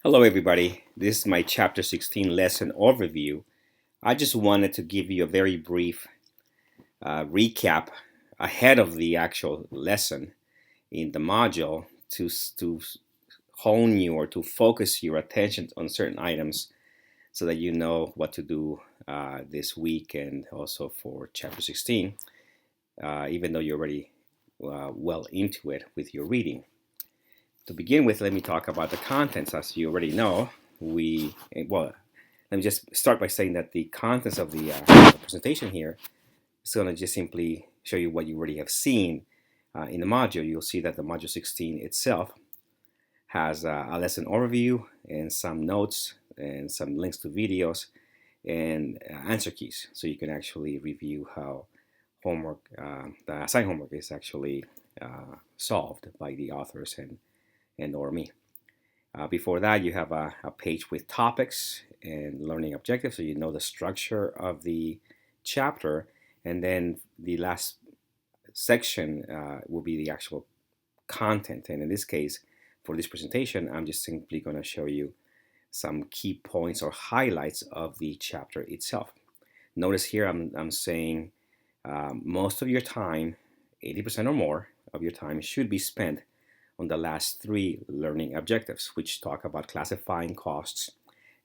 Hello everybody, this is my chapter 16 lesson overview. I just wanted to give you a very brief recap ahead of the actual lesson in the module to hone you or to focus your attention on certain items so that you know what to do this week and also for chapter 16, even though you're already well into it with your reading. To begin with, let me talk about the contents. As you already know, let me just start by saying that the contents of the presentation here is going to just simply show you what you already have seen in the module. You'll see that the module 16 itself has a lesson overview and some notes and some links to videos and answer keys, so you can actually review how the assigned homework is actually solved by the authors and or me. Before that, you have a page with topics and learning objectives, so you know the structure of the chapter, and then the last section will be the actual content. And in this case, for this presentation, I'm just simply going to show you some key points or highlights of the chapter itself. Notice here I'm saying most of your time, 80% or more of your time, should be spent on the last three learning objectives, which talk about classifying costs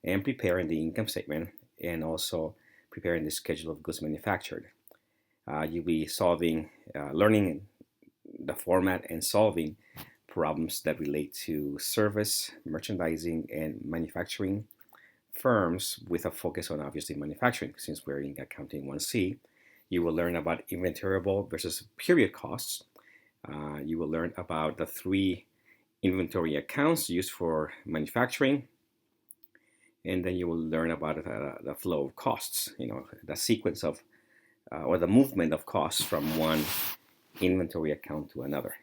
and preparing the income statement, and also preparing the schedule of goods manufactured. You'll be learning the format and solving problems that relate to service, merchandising, and manufacturing firms, with a focus on obviously manufacturing, since we're in accounting 1C. You will learn about inventoriable versus period costs. You will learn about the three inventory accounts used for manufacturing, and then you will learn about the flow of costs, the sequence of or the movement of costs from one inventory account to another.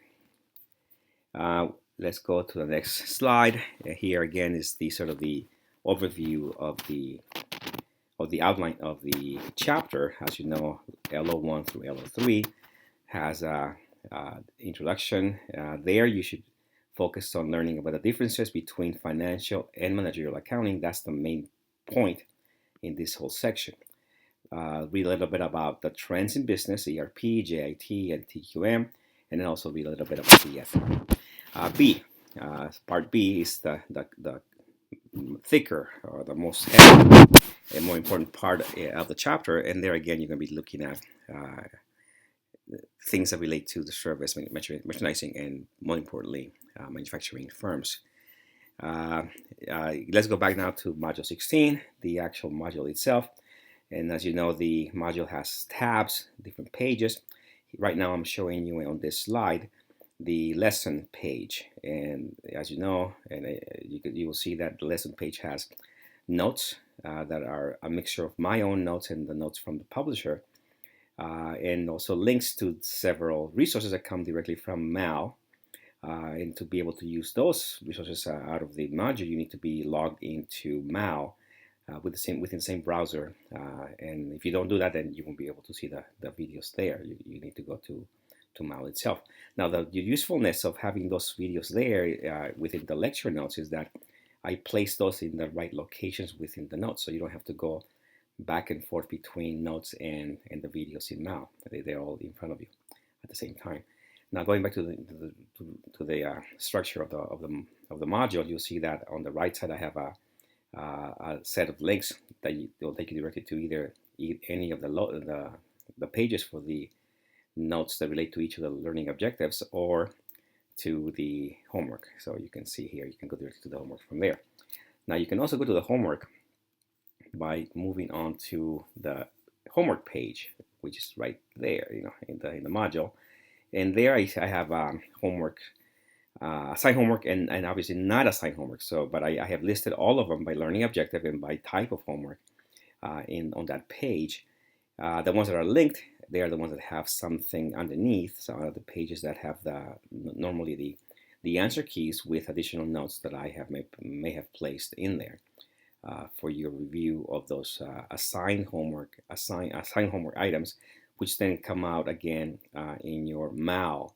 Let's go to the next slide. Here again is the sort of the overview of the outline of the chapter. As you know, LO1 through LO3 has a introduction. There you should focus on learning about the differences between financial and managerial accounting. That's the main point in this whole section. Read a little bit about the trends in business, ERP, JIT, and TQM, and then also read a little bit about the part B is the thicker or the most heavy and more important part of the chapter, and there again you're going to be looking at things that relate to the service, merchandising, and more importantly, manufacturing firms. Let's go back now to module 16, the actual module itself. And as you know, the module has tabs, different pages. Right now I'm showing you on this slide the lesson page. And as you know, and you will see that the lesson page has notes that are a mixture of my own notes and the notes from the publisher. And also links to several resources that come directly from Mal. And to be able to use those resources out of the module, you need to be logged into Mal within the same browser. And if you don't do that, then you won't be able to see the videos there. You need to go to Mal itself. Now, the usefulness of having those videos there within the lecture notes is that I place those in the right locations within the notes, so you don't have to go back and forth between notes and the videos in Mal. They're all in front of you at the same time. Now, going back to the structure of the module, you'll see that on the right side I have a set of links that will take you directly to either any of the pages for the notes that relate to each of the learning objectives, or to the homework. So you can see here, you can go directly to the homework from there. Now you can also go to the homework by moving on to the homework page, which is right there, in the module. And there I have homework, assigned homework, and obviously not assigned homework. So, but I have listed all of them by learning objective and by type of homework on that page. The ones that are linked, they are the ones that have something underneath. So the pages that have normally the answer keys with additional notes that I may have placed in there for your review of those assigned homework items, which then come out again in your Mal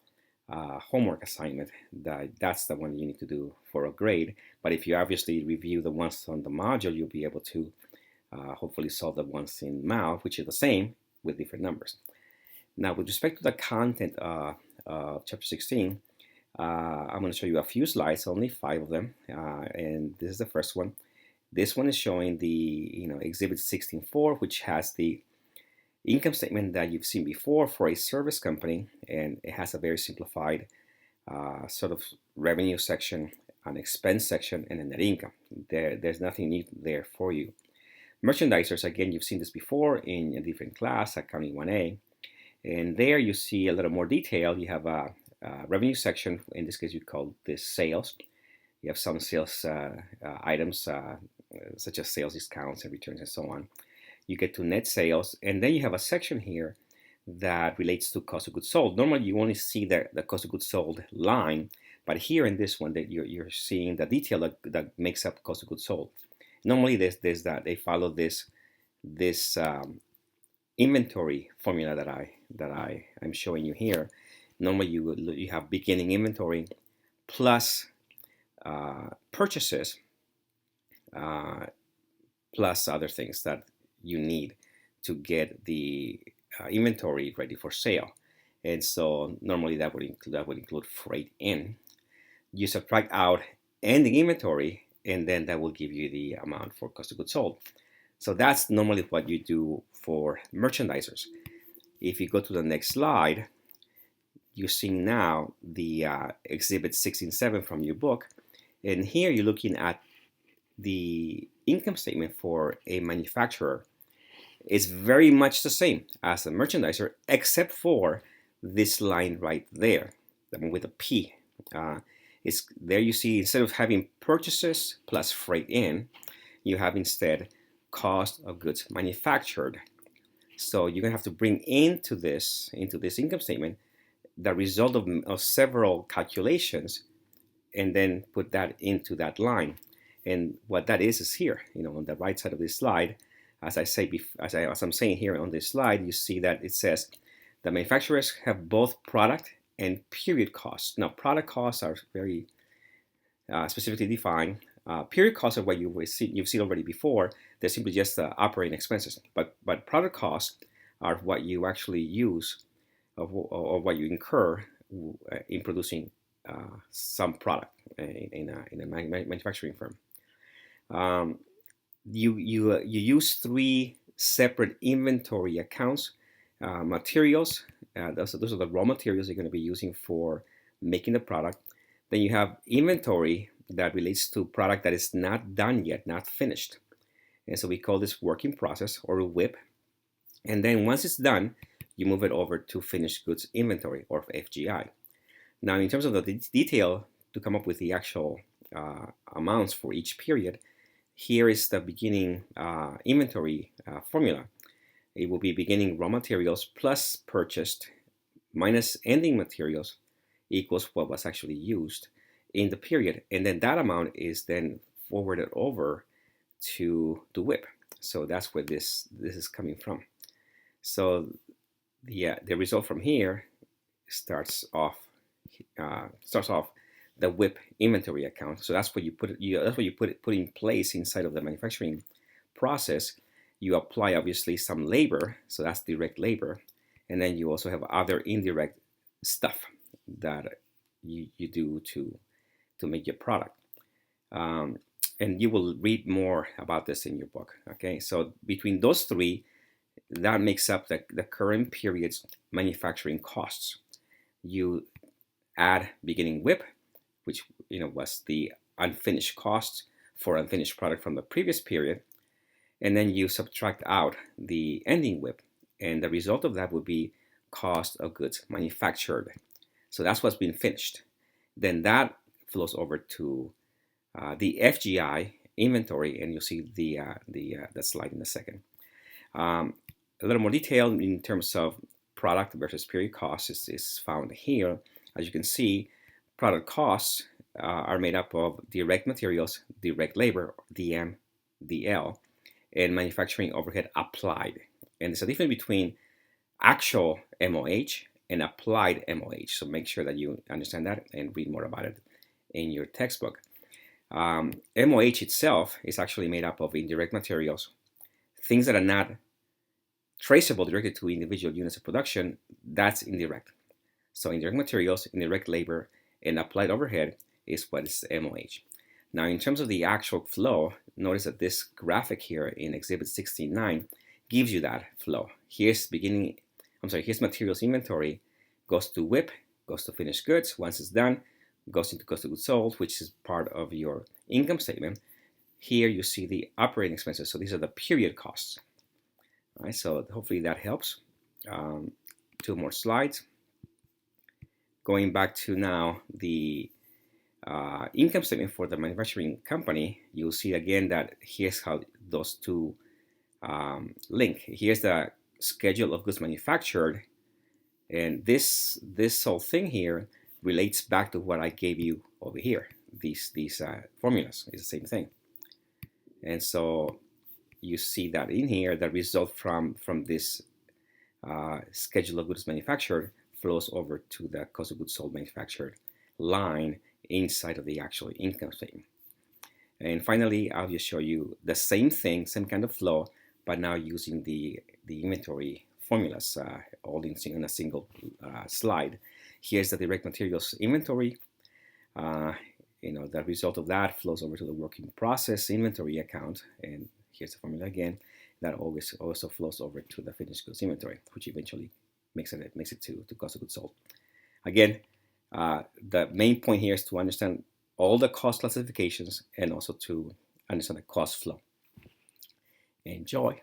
homework assignment, that's the one you need to do for a grade. But if you obviously review the ones on the module, you'll be able to hopefully solve the ones in math, which are the same with different numbers. Now, with respect to the content of chapter 16, I'm going to show you a few slides, only 5 of them, and this is the first one. This one is showing the exhibit 16.4, which has the income statement that you've seen before for a service company, and it has a very simplified sort of revenue section, an expense section, and a net income. There's nothing new there for you. Merchandisers, again, you've seen this before in a different class, Accounting 1A, and there you see a little more detail. You have a revenue section. In this case, you call this sales. You have some sales items such as sales discounts and returns and so on. You get to net sales, and then you have a section here that relates to cost of goods sold. Normally, you only see the cost of goods sold line, but here in this one, that you're seeing the detail that makes up cost of goods sold. Normally, there's that they follow this inventory formula that I'm showing you here. Normally, you have beginning inventory plus purchases plus other things that you need to get the inventory ready for sale. And so normally that would include freight in. You subtract out ending inventory, and then that will give you the amount for cost of goods sold. So that's normally what you do for merchandisers. If you go to the next slide, you're seeing now the exhibit 16.7 from your book, and here you're looking at the income statement for a manufacturer. It's very much the same as a merchandiser, except for this line right there, the one with a P. It's there you see, instead of having purchases plus freight in, you have instead cost of goods manufactured. So you're gonna have to bring into this income statement the result of several calculations, and then put that into that line. And what that is here, on the right side of this slide, as I'm saying here on this slide, you see that it says the manufacturers have both product and period costs. Now, product costs are very specifically defined. Period costs are what you've seen already before. They're simply just the operating expenses. But product costs are what you actually use or what you incur in producing some product in a manufacturing firm. You use 3 separate inventory accounts. Materials, those are the raw materials you're going to be using for making the product. Then you have inventory that relates to product that is not done yet, not finished. And so we call this work in process, or WIP. And then once it's done, you move it over to finished goods inventory, or FGI. Now, in terms of the detail to come up with the actual amounts for each period, here is the beginning inventory formula. It will be beginning raw materials plus purchased minus ending materials equals what was actually used in the period. And then that amount is then forwarded over to the WIP. So that's where this is coming from. So the result from here starts off the WIP inventory account. So that's what you put in place inside of the manufacturing process. You apply obviously some labor, so that's direct labor, and then you also have other indirect stuff that you do to make your product. And you will read more about this in your book. Okay, so between those 3, that makes up the current period's manufacturing costs. You add beginning WIP, which was the unfinished costs for unfinished product from the previous period, and then you subtract out the ending WIP, and the result of that would be cost of goods manufactured. So that's what's been finished. Then that flows over to the FGI inventory, and you'll see the slide in a second. A little more detail in terms of product versus period costs is found here. As you can see, product costs are made up of direct materials, direct labor, DM, DL, and manufacturing overhead applied. And there's a difference between actual MOH and applied MOH. So make sure that you understand that and read more about it in your textbook. MOH itself is actually made up of indirect materials, things that are not traceable directly to individual units of production. That's indirect. So indirect materials, indirect labor, and applied overhead is what is MOH. Now, in terms of the actual flow, notice that this graphic here in Exhibit 16.9 gives you that flow. Here's materials inventory, goes to WIP, goes to finished goods. Once it's done, goes into cost of goods sold, which is part of your income statement. Here you see the operating expenses. So these are the period costs. All right, so hopefully that helps. 2 more slides. Going back to now the income statement for the manufacturing company, you'll see again that here's how those two link. Here's the schedule of goods manufactured, and this whole thing here relates back to what I gave you over here. These formulas is the same thing, and so you see that in here the result from this schedule of goods manufactured flows over to the cost of goods sold manufactured line inside of the actual income statement. And finally, I'll just show you the same thing, same kind of flow, but now using the inventory formulas all in a single slide. Here's the direct materials inventory. The result of that flows over to the work in process inventory account, and here's the formula again. That always also flows over to the finished goods inventory, which eventually makes it to cost of goods sold. Again, the main point here is to understand all the cost classifications and also to understand the cost flow. Enjoy.